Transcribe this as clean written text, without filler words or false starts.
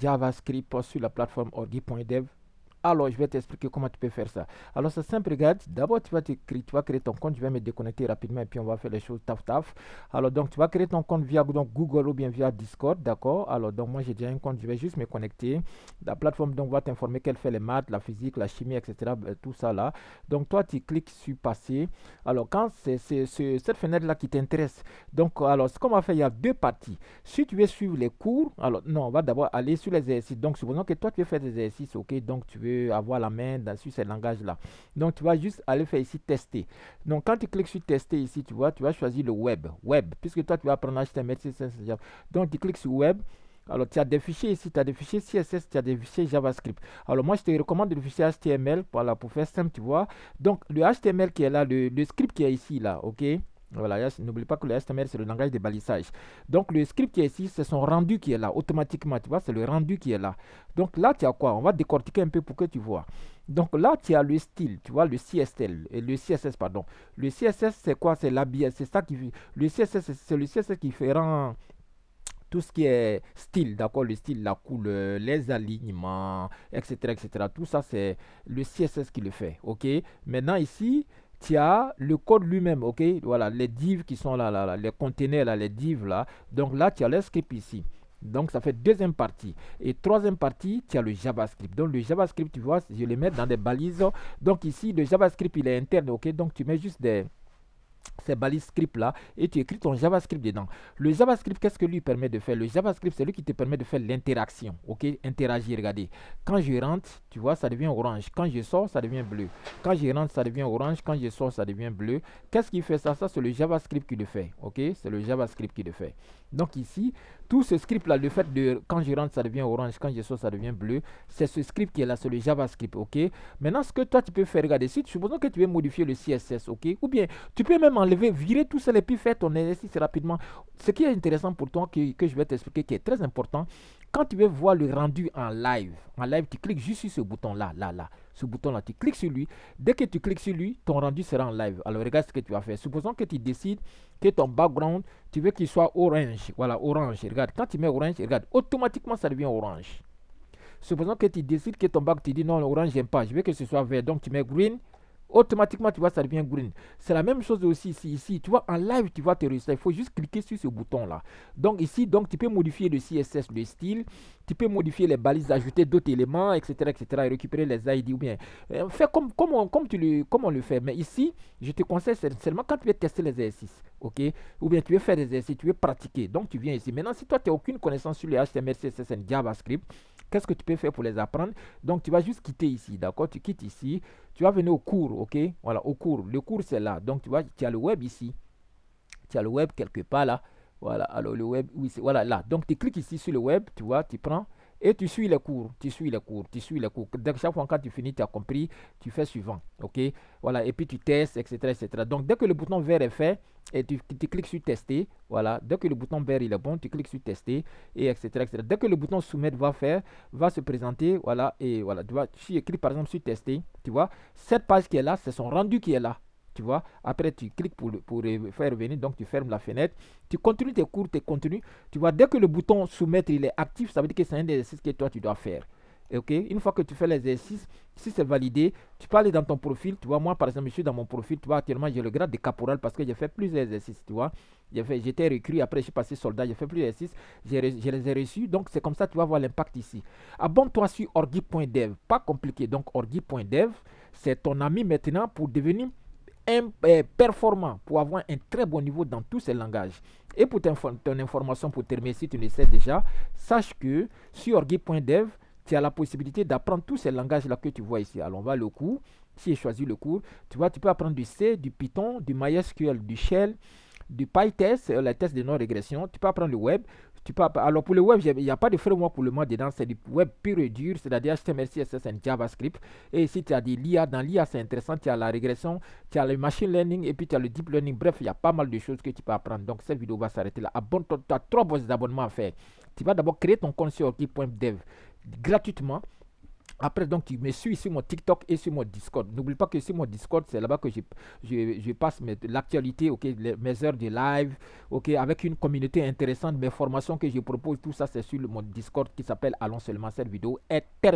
JavaScript sur la plateforme ordi.dev. Alors, je vais t'expliquer comment tu peux faire ça. Alors, c'est simple, regarde. D'abord, tu vas créer ton compte. Je vais me déconnecter rapidement et puis on va faire les choses taf taf. Alors, donc, tu vas créer ton compte via donc, Google ou bien via Discord, d'accord? Alors, donc, moi, j'ai déjà un compte. Je vais juste me connecter. La plateforme donc, va t'informer qu'elle fait les maths, la physique, la chimie, etc. Tout ça là. Donc, toi, tu cliques sur passer. Alors, quand c'est cette fenêtre-là qui t'intéresse, donc, alors, ce qu'on va faire, il y a deux parties. Si tu veux suivre les cours, alors, non, on va d'abord aller sur les exercices. Donc, supposons que toi, tu veux faire des exercices, ok? Donc, tu veux avoir la main sur ces langages-là. Donc, tu vas juste aller faire ici tester. Donc, quand tu cliques sur tester ici, tu vas choisir le web. Web, puisque toi, tu vas apprendre HTML, CSS, Java. Donc, tu cliques sur web. Alors, tu as des fichiers ici, tu as des fichiers CSS, tu as des fichiers JavaScript. Alors, moi, je te recommande le fichier HTML, voilà, pour faire simple, tu vois. Donc, le HTML qui est là, le script qui est ici, là, ok? Voilà, n'oublie pas que le HTML, c'est le langage de balisage. Donc, le script qui est ici, c'est son rendu qui est là, automatiquement, tu vois, c'est le rendu qui est là. Donc, là, tu as quoi? On va décortiquer un peu pour que tu vois. Donc, là, tu as le style, tu vois, le CSL, et le CSS, pardon. Le CSS, c'est quoi? C'est l'habillage, c'est ça qui... Le CSS, c'est le CSS qui fait rend tout ce qui est style, d'accord, le style, la couleur, les alignements, etc., etc. Tout ça, c'est le CSS qui le fait, ok. Maintenant, ici, tu as le code lui-même, ok. Voilà, les divs qui sont là, les containers, là, les divs, là. Donc là, tu as le script ici. Donc, ça fait deuxième partie. Et troisième partie, tu as le JavaScript. Donc, le JavaScript, tu vois, je le mets dans des balises. Donc, ici, le JavaScript, il est interne, ok. Donc, tu mets juste ces balises script là et tu écris ton JavaScript dedans. Le JavaScript, qu'est-ce que lui permet de faire? Le JavaScript, c'est lui qui te permet de faire l'interaction. Ok, interagir, regardez. Quand je rentre, tu vois, ça devient orange. Quand je sors, ça devient bleu. Quand je rentre, ça devient orange. Quand je sors, ça devient bleu. Qu'est-ce qui fait ça? Ça, c'est le JavaScript qui le fait. Ok, c'est le JavaScript qui le fait. Donc ici, tout ce script là, le fait de quand je rentre, ça devient orange. Quand je sors, ça devient bleu. C'est ce script qui est là, c'est le JavaScript. Ok, maintenant, ce que toi, tu peux faire, regarder, si supposons que tu veux modifier le CSS, ok, ou bien tu peux même enlever, virer tout ça et puis faire ton exercice rapidement. Ce qui est intéressant pour toi, que je vais t'expliquer, qui est très important, quand tu veux voir le rendu en live, tu cliques juste sur ce bouton-là, ce bouton-là, tu cliques sur lui. Dès que tu cliques sur lui, ton rendu sera en live. Alors regarde ce que tu vas faire. Supposons que tu décides que ton background, tu veux qu'il soit orange. Voilà, orange. Regarde, quand tu mets orange, regarde, automatiquement ça devient orange. Supposons que tu décides que ton background, tu dis non, orange, j'aime pas, je veux que ce soit vert. Donc tu mets green, automatiquement tu vois ça devient green. C'est la même chose aussi ici, tu vois en live tu vas te réussir, il faut juste cliquer sur ce bouton là. Donc ici donc tu peux modifier le CSS, le style, tu peux modifier les balises, ajouter d'autres éléments, etc., et récupérer les ID ou bien fais comme on le fait. Mais ici je te conseille seulement quand tu veux tester les exercices, ok, ou bien tu veux faire des exercices, tu veux pratiquer, donc tu viens ici. Maintenant si toi tu n'as aucune connaissance sur les HTML, CSS et JavaScript, qu'est-ce que tu peux faire pour les apprendre? Donc tu vas juste quitter ici, d'accord, tu quittes ici, tu vas venir au cours, ok? Voilà, au cours. Le cours, c'est là. Donc, tu vois, tu as le web ici. Tu as le web quelque part là. Voilà, alors le web, oui, c'est voilà là. Donc, tu cliques ici sur le web, tu vois, tu prends et tu suis les cours, tu suis les cours, tu suis les cours. Dès que chaque fois quand tu finis, tu as compris, tu fais suivant, ok? Voilà, et puis tu testes, etc., etc. Donc, dès que le bouton vert est fait, et tu cliques sur tester, voilà. Dès que le bouton vert il est bon, tu cliques sur tester, et etc., etc. Dès que le bouton soumettre va se présenter, voilà, et voilà. Tu vois, si tu cliques par exemple sur tester, tu vois, cette page qui est là, c'est son rendu qui est là. Tu vois, après tu cliques pour faire revenir, donc tu fermes la fenêtre, tu continues tes cours, tes contenus. Tu vois, dès que le bouton soumettre il est actif, ça veut dire que c'est un exercice que toi tu dois faire. Ok, une fois que tu fais l'exercice, si c'est validé, tu peux aller dans ton profil. Tu vois, moi par exemple, je suis dans mon profil. Tu vois, actuellement j'ai le grade de caporal parce que j'ai fait plusieurs exercices. Tu vois, j'étais recru, après je suis passé soldat, j'ai fait plusieurs exercices, je les ai reçus. Donc c'est comme ça, tu vas voir l'impact ici. Abonne-toi sur orgi.dev, pas compliqué. Donc orgi.dev, c'est ton ami maintenant pour devenir performant, pour avoir un très bon niveau dans tous ces langages. Et pour ton information, pour terminer, si tu ne sais déjà, sache que sur orgi.dev, tu as la possibilité d'apprendre tous ces langages-là que tu vois ici. Alors, on va le cours. Si j'ai choisi le cours, tu vois, tu peux apprendre du C, du Python, du MySQL, du Shell, du PyTest, les tests de non-régression. Tu peux apprendre le web. Alors pour le web, il n'y a pas de framework pour le moment dedans, c'est du web pur et dur, c'est-à-dire HTML, CSS et JavaScript. Et ici, tu as des l'IA, dans l'IA, c'est intéressant, tu as la régression, tu as le machine learning et puis tu as le deep learning. Bref, il y a pas mal de choses que tu peux apprendre. Donc cette vidéo va s'arrêter là. Abonne-toi, tu as 3 abonnements à faire. Tu vas d'abord créer ton compte sur ordi.dev gratuitement. Après, donc, tu me suis sur mon TikTok et sur mon Discord. N'oublie pas que sur mon Discord, c'est là-bas que je passe l'actualité, ok, mes heures de live, ok, avec une communauté intéressante, mes formations que je propose, tout ça, c'est sur mon Discord qui s'appelle Allons seulement. Cette vidéo est terminée.